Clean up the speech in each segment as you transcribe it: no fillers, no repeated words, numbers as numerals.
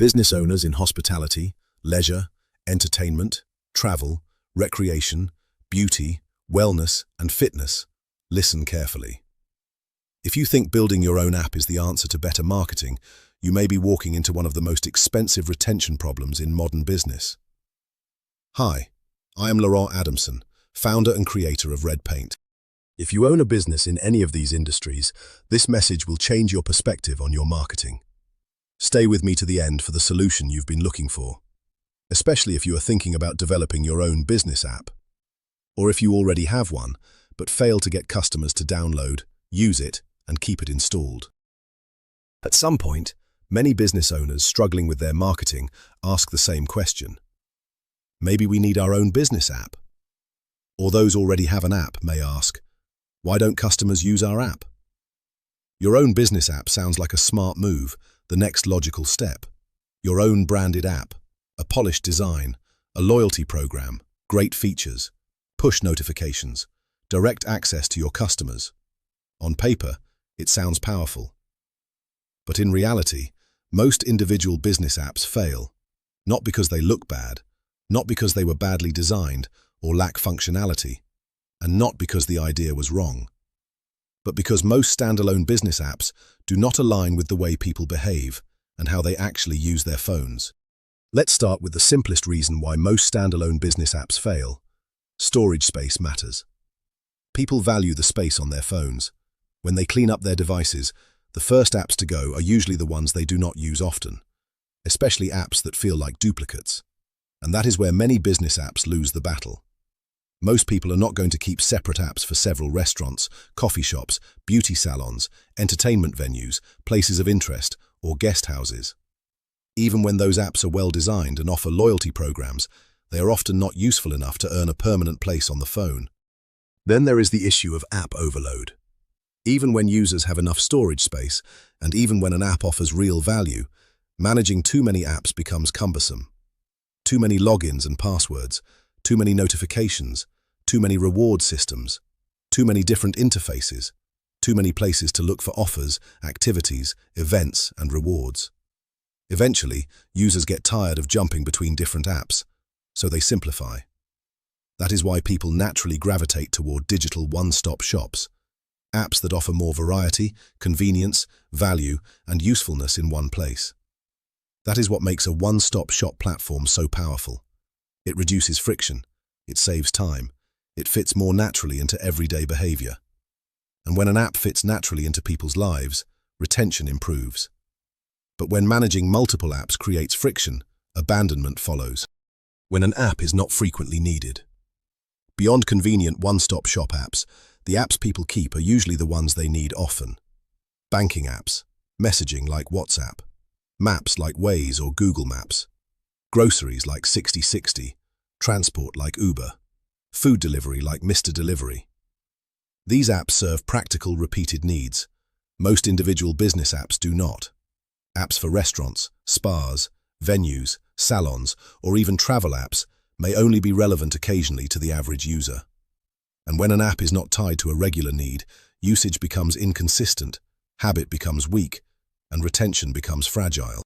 Business owners in hospitality, leisure, entertainment, travel, recreation, beauty, wellness, and fitness, listen carefully. If you think building your own app is the answer to better marketing, you may be walking into one of the most expensive retention problems in modern business. Hi, I am Laurent Adamson, founder and creator of RedPaint. If you own a business in any of these industries, this message will change your perspective on your marketing. Stay with me to the end for the solution you've been looking for, especially if you are thinking about developing your own business app, or if you already have one, but fail to get customers to download, use it, and keep it installed. At some point, many business owners struggling with their marketing ask the same question. Maybe we need our own business app. Or those already have an app may ask, why don't customers use our app? Your own business app sounds like a smart move, the next logical step. Your own branded app, a polished design, a loyalty program, great features, push notifications, direct access to your customers. On paper, it sounds powerful. But in reality, most individual business apps fail, not because they look bad, not because they were badly designed or lack functionality, and not because the idea was wrong, but because most standalone business apps do not align with the way people behave and how they actually use their phones. Let's start with the simplest reason why most standalone business apps fail. Storage space matters. People value the space on their phones. When they clean up their devices, the first apps to go are usually the ones they do not use often, especially apps that feel like duplicates. And that is where many business apps lose the battle. Most people are not going to keep separate apps for several restaurants, coffee shops, beauty salons, entertainment venues, places of interest, or guest houses. Even when those apps are well designed and offer loyalty programs, they are often not useful enough to earn a permanent place on the phone. Then there is the issue of app overload. Even when users have enough storage space, and even when an app offers real value, managing too many apps becomes cumbersome. Too many logins and passwords, too many notifications, too many reward systems, too many different interfaces, too many places to look for offers, activities, events, and rewards. Eventually, users get tired of jumping between different apps, so they simplify. That is why people naturally gravitate toward digital one-stop shops, apps that offer more variety, convenience, value, and usefulness in one place. That is what makes a one-stop shop platform so powerful. It reduces friction, it saves time, it fits more naturally into everyday behavior. And when an app fits naturally into people's lives, retention improves. But when managing multiple apps creates friction, abandonment follows. When an app is not frequently needed. Beyond convenient one-stop shop apps, the apps people keep are usually the ones they need often. Banking apps, messaging like WhatsApp, maps like Waze or Google Maps, groceries like 60/60, transport like Uber, food delivery like Mr. Delivery. These apps serve practical, repeated needs. Most individual business apps do not. Apps for restaurants, spas, venues, salons, or even travel apps may only be relevant occasionally to the average user. And when an app is not tied to a regular need, usage becomes inconsistent, habit becomes weak, and retention becomes fragile.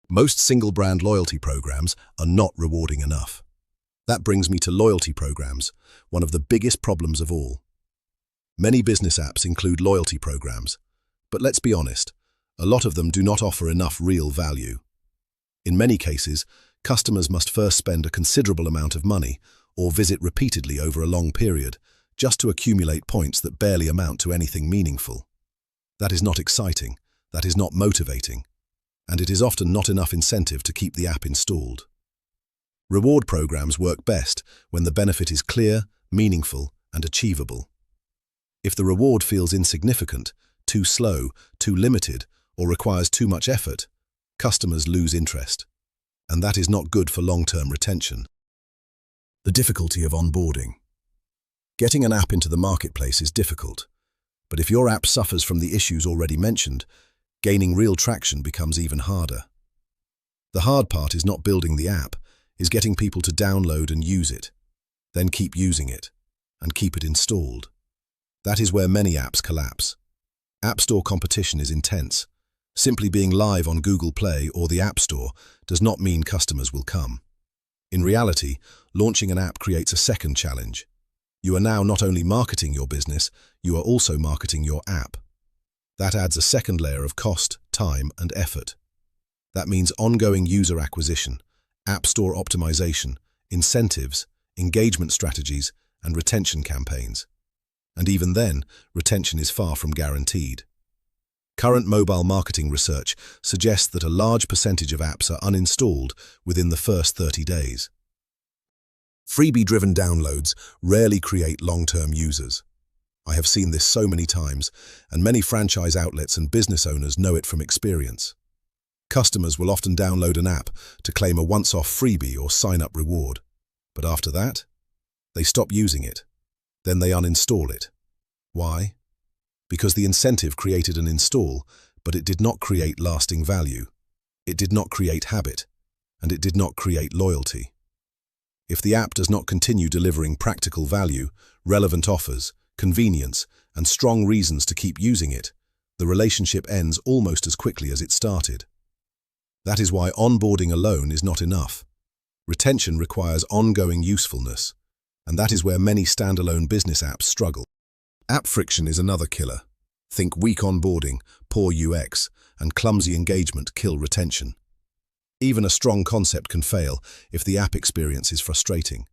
Most single-brand loyalty programs are not rewarding enough. That brings me to loyalty programs, one of the biggest problems of all. Many business apps include loyalty programs, but let's be honest, a lot of them do not offer enough real value. In many cases, customers must first spend a considerable amount of money or visit repeatedly over a long period just to accumulate points that barely amount to anything meaningful. That is not exciting, that is not motivating, and it is often not enough incentive to keep the app installed. Reward programs work best when the benefit is clear, meaningful, and achievable. If the reward feels insignificant, too slow, too limited, or requires too much effort, customers lose interest, and that is not good for long-term retention. The difficulty of onboarding. Getting an app into the marketplace is difficult, but if your app suffers from the issues already mentioned, gaining real traction becomes even harder. The hard part is not building the app, is getting people to download and use it, then keep using it, and keep it installed. That is where many apps collapse. App Store competition is intense. Simply being live on Google Play or the App Store does not mean customers will come. In reality, launching an app creates a second challenge. You are now not only marketing your business, you are also marketing your app. That adds a second layer of cost, time, and effort. That means ongoing user acquisition, App Store optimization, incentives, engagement strategies, and retention campaigns. And even then, retention is far from guaranteed. Current mobile marketing research suggests that a large percentage of apps are uninstalled within the first 30 days. Freebie-driven downloads rarely create long-term users. I have seen this so many times, and many franchise outlets and business owners know it from experience. Customers will often download an app to claim a once-off freebie or sign-up reward. But after that, they stop using it. Then they uninstall it. Why? Because the incentive created an install, but it did not create lasting value. It did not create habit, and it did not create loyalty. If the app does not continue delivering practical value, relevant offers, convenience, and strong reasons to keep using it, the relationship ends almost as quickly as it started. That is why onboarding alone is not enough. Retention requires ongoing usefulness, and that is where many standalone business apps struggle. App friction is another killer. Think weak onboarding, poor UX, and clumsy engagement kill retention. Even a strong concept can fail if the app experience is frustrating,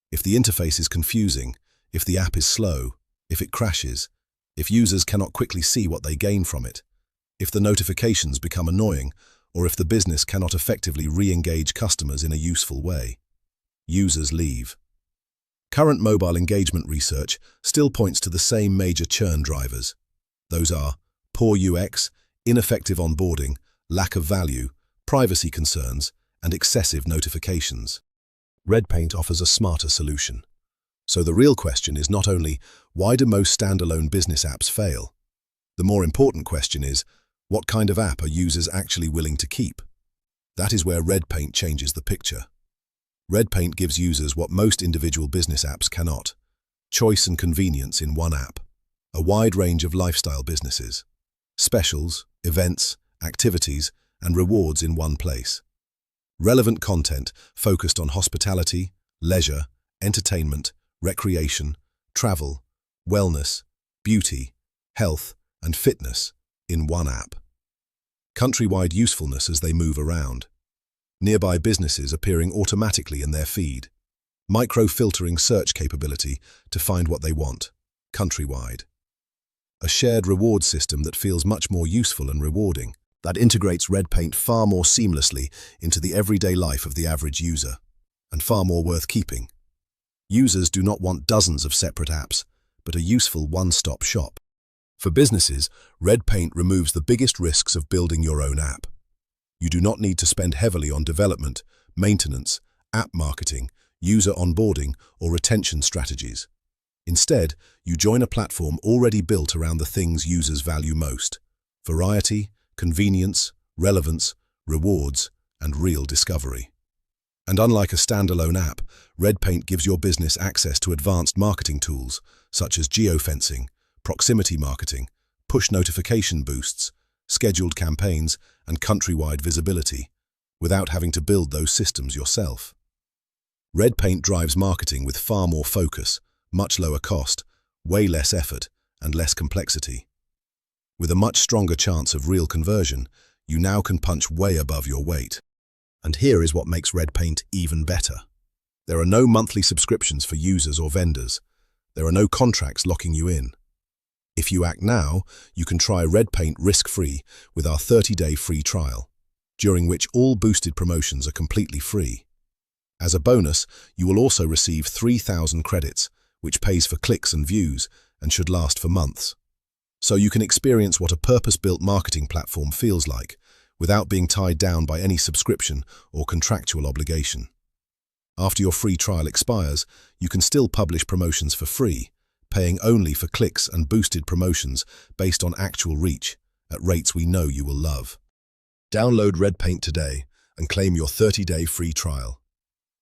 if the interface is confusing, if the app is slow, if it crashes, if users cannot quickly see what they gain from it, if the notifications become annoying, or if the business cannot effectively re-engage customers in a useful way. Users leave. Current mobile engagement research still points to the same major churn drivers. Those are poor UX, ineffective onboarding, lack of value, privacy concerns, and excessive notifications. RedPaint offers a smarter solution. So the real question is not only, why do most standalone business apps fail? The more important question is, what kind of app are users actually willing to keep? That is where RedPaint changes the picture. RedPaint gives users what most individual business apps cannot: choice and convenience in one app, a wide range of lifestyle businesses, specials, events, activities, and rewards in one place. Relevant content focused on hospitality, leisure, entertainment, recreation, travel, wellness, beauty, health, and fitness in one app. Countrywide usefulness as they move around. Nearby businesses appearing automatically in their feed. Micro-filtering search capability to find what they want, countrywide. A shared reward system that feels much more useful and rewarding, that integrates RedPaint far more seamlessly into the everyday life of the average user, and far more worth keeping. Users do not want dozens of separate apps, but a useful one-stop shop. For businesses, RedPaint removes the biggest risks of building your own app. You do not need to spend heavily on development, maintenance, app marketing, user onboarding, or retention strategies. Instead, you join a platform already built around the things users value most: variety, convenience, relevance, rewards, and real discovery. And unlike a standalone app, RedPaint gives your business access to advanced marketing tools such as geofencing, proximity marketing, push notification boosts, scheduled campaigns, and countrywide visibility, without having to build those systems yourself. RedPaint drives marketing with far more focus, much lower cost, way less effort, and less complexity. With a much stronger chance of real conversion, you now can punch way above your weight. And here is what makes RedPaint even better. There are no monthly subscriptions for users or vendors. There are no contracts locking you in. If you act now, you can try RedPaint risk-free with our 30-day free trial, during which all boosted promotions are completely free. As a bonus, you will also receive 3,000 credits, which pays for clicks and views and should last for months. So you can experience what a purpose-built marketing platform feels like, without being tied down by any subscription or contractual obligation. After your free trial expires, you can still publish promotions for free, paying only for clicks and boosted promotions based on actual reach, at rates we know you will love. Download RedPaint today and claim your 30-day free trial.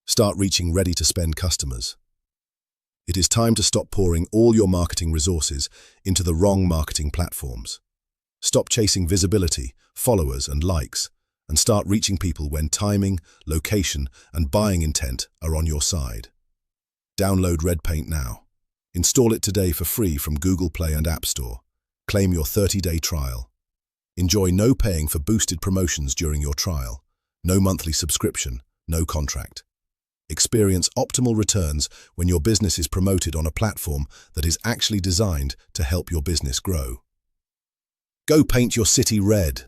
Start reaching ready-to-spend customers. It is time to stop pouring all your marketing resources into the wrong marketing platforms. Stop chasing visibility, followers, and likes, and start reaching people when timing, location, and buying intent are on your side. Download RedPaint now. Install it today for free from Google Play and App Store. Claim your 30-day trial. Enjoy no paying for boosted promotions during your trial. No monthly subscription, no contract. Experience optimal returns when your business is promoted on a platform that is actually designed to help your business grow. Go paint your city red.